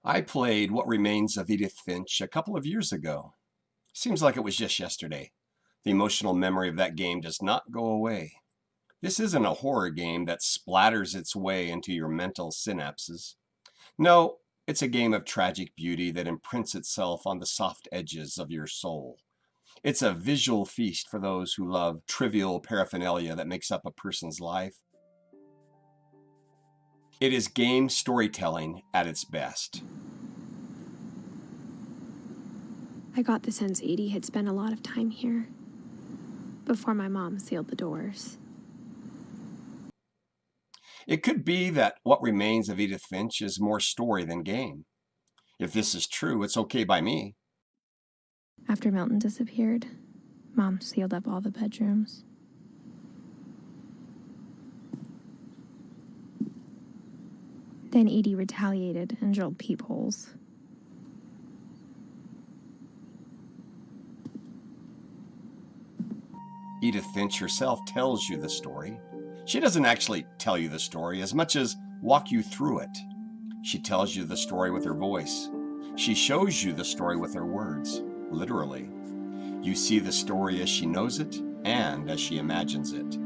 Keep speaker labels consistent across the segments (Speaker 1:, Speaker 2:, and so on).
Speaker 1: I played What Remains of Edith Finch a couple of years ago. Seems like it was just yesterday. The emotional memory of that game does not go away. This isn't a horror game that splatters its way into your mental synapses. No, it's a game of tragic beauty that imprints itself on the soft edges of your soul. It's a visual feast for those who love trivial paraphernalia that makes up a person's life. It is game storytelling at its best.
Speaker 2: I got the sense Edie had spent a lot of time here before my mom sealed the doors.
Speaker 1: It could be that What Remains of Edith Finch is more story than game. If this is true, it's okay by me.
Speaker 2: After Milton disappeared, Mom sealed up all the bedrooms. Then Edie retaliated and drilled peepholes.
Speaker 1: Edith Finch herself tells you the story. She doesn't actually tell you the story as much as walk you through it. She tells you the story with her voice. She shows you the story with her words, literally. You see the story as she knows it and as she imagines it.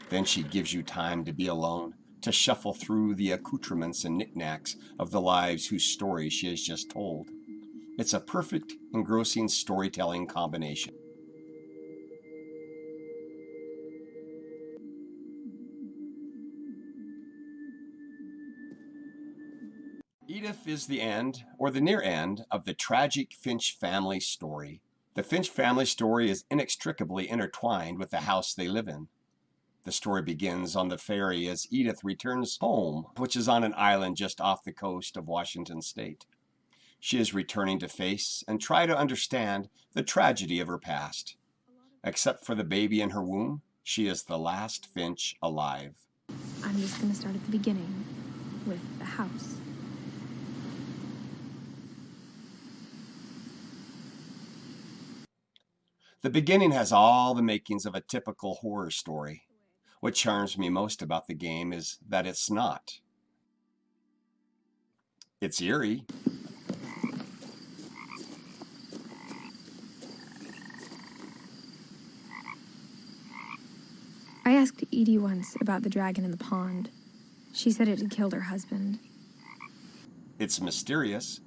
Speaker 1: Then she gives you time to be alone, to shuffle through the accoutrements and knickknacks of the lives whose story she has just told. It's a perfect, engrossing storytelling combination. Edith is the end, or the near end, of the tragic Finch family story. The Finch family story is inextricably intertwined with the house they live in. The story begins on the ferry as Edith returns home, which is on an island just off the coast of Washington State. She is returning to face and try to understand the tragedy of her past. Except for the baby in her womb, she is the last Finch alive.
Speaker 2: I'm just going to start at the beginning with the house.
Speaker 1: The beginning has all the makings of a typical horror story. What charms me most about the game is that it's not. It's eerie.
Speaker 2: I asked Edie once about the dragon in the pond. She said it had killed her husband.
Speaker 1: It's mysterious.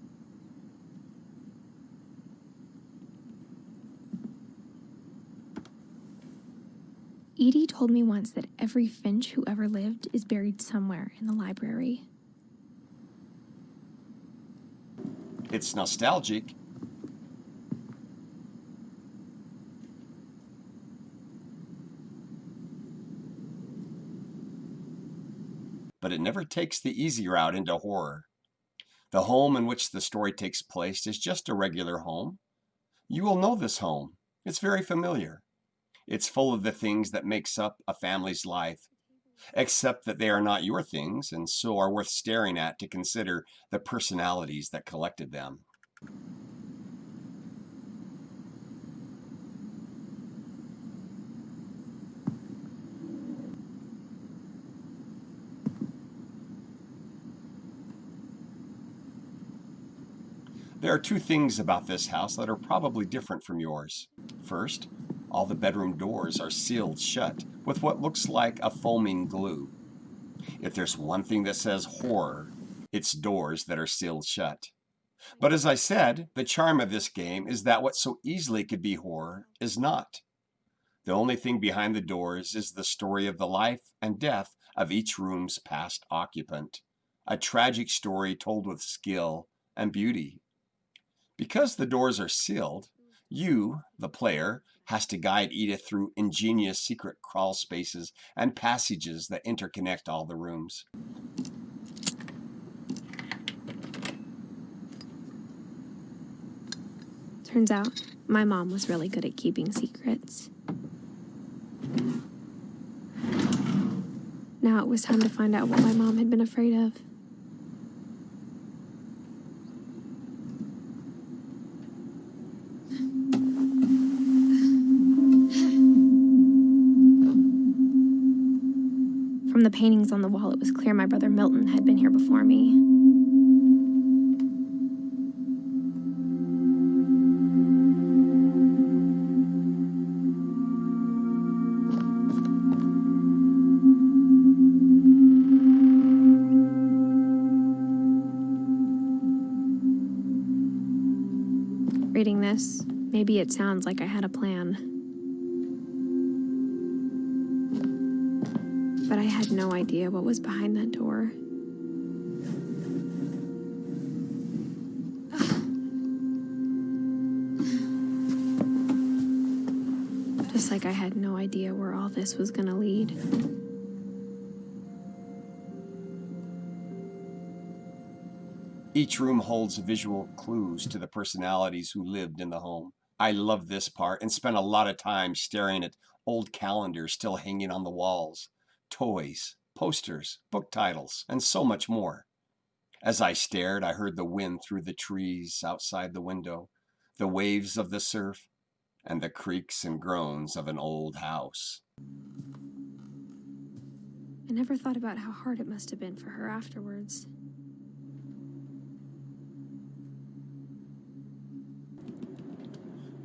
Speaker 2: Edie told me once that every Finch who ever lived is buried somewhere in the library.
Speaker 1: It's nostalgic. But it never takes the easy route into horror. The home in which the story takes place is just a regular home. You will know this home. It's very familiar. It's full of the things that makes up a family's life, except that they are not your things and so are worth staring at to consider the personalities that collected them. There are two things about this house that are probably different from yours. First, all the bedroom doors are sealed shut with what looks like a foaming glue. If there's one thing that says horror, it's doors that are sealed shut. But as I said, the charm of this game is that what so easily could be horror is not. The only thing behind the doors is the story of the life and death of each room's past occupant. A tragic story told with skill and beauty. Because the doors are sealed, you, the player, has to guide Edith through ingenious secret crawl spaces and passages that interconnect all the rooms.
Speaker 2: Turns out, my mom was really good at keeping secrets. Now it was time to find out what my mom had been afraid of. From the paintings on the wall, it was clear my brother Milton had been here before me. Reading this, maybe it sounds like I had a plan. But I had no idea what was behind that door. Just like I had no idea where all this was gonna lead.
Speaker 1: Each room holds visual clues to the personalities who lived in the home. I love this part and spent a lot of time staring at old calendars still hanging on the walls, toys, posters, book titles, and so much more. As I stared, I heard the wind through the trees outside the window, the waves of the surf, and the creaks and groans of an old house.
Speaker 2: I never thought about how hard it must have been for her afterwards.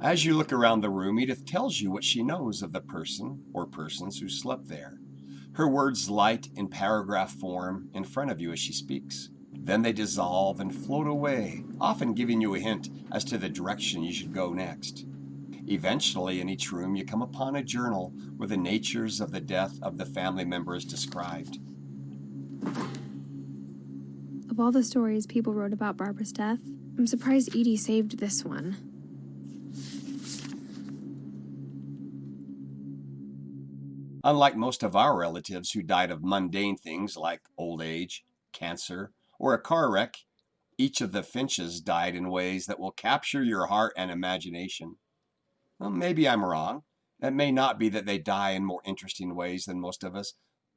Speaker 1: As you look around the room, Edith tells you what she knows of the person or persons who slept there. Her words light in paragraph form in front of you as she speaks. Then they dissolve and float away, often giving you a hint as to the direction you should go next. Eventually, in each room, you come upon a journal where the natures of the death of the family member is described.
Speaker 2: Of all the stories people wrote about Barbara's death, I'm surprised Edie saved this one.
Speaker 1: Unlike most of our relatives who died of mundane things like old age, cancer, or a car wreck, each of the Finches died in ways that will capture your heart and imagination. Well, maybe I'm wrong. It may not be that they die in more interesting ways than most of us,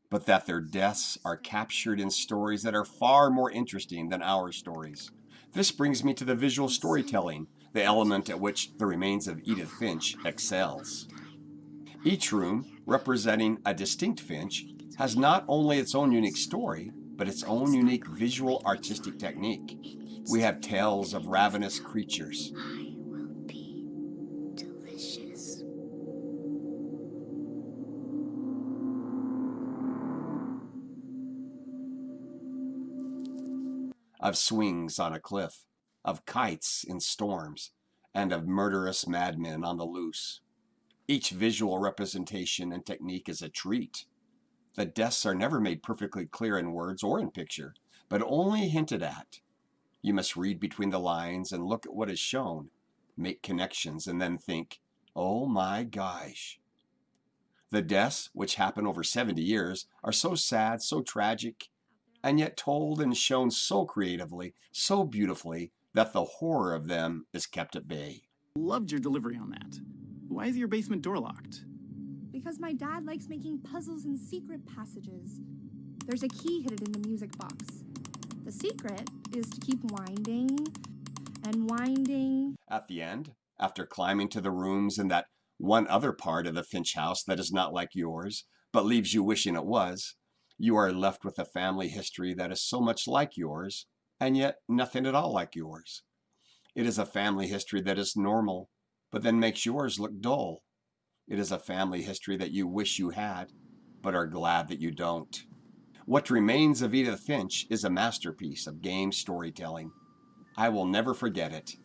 Speaker 1: but that their deaths are captured in stories that are far more interesting than our stories. This brings me to the visual storytelling, the element at which The Remains of Edith Finch excels. Each room, representing a distinct Finch, has not only its own unique story, but its own unique visual artistic technique. We have tales of ravenous creatures, of swings on a cliff, of kites in storms, and of murderous madmen on the loose. Each visual representation and technique is a treat. The deaths are never made perfectly clear in words or in picture, but only hinted at. You must read between the lines and look at what is shown, make connections, and then think, oh my gosh. The deaths, which happen over 70 years, are so sad, so tragic, and yet told and shown so creatively, so beautifully, that the horror of them is kept at bay.
Speaker 3: Loved your delivery on that. Why is your basement door locked?
Speaker 4: Because my dad likes making puzzles and secret passages. There's a key hidden in the music box. The secret is to keep winding and winding.
Speaker 1: At the end, after climbing to the rooms in that one other part of the Finch house that is not like yours, but leaves you wishing it was, you are left with a family history that is so much like yours, and yet nothing at all like yours. It is a family history that is normal, but then makes yours look dull. It is a family history that you wish you had, but are glad that you don't. What Remains of Edith Finch is a masterpiece of game storytelling. I will never forget it,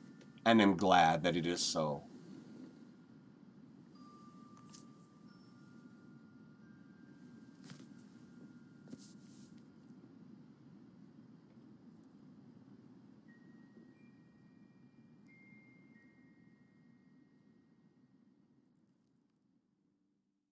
Speaker 1: and am glad that it is so.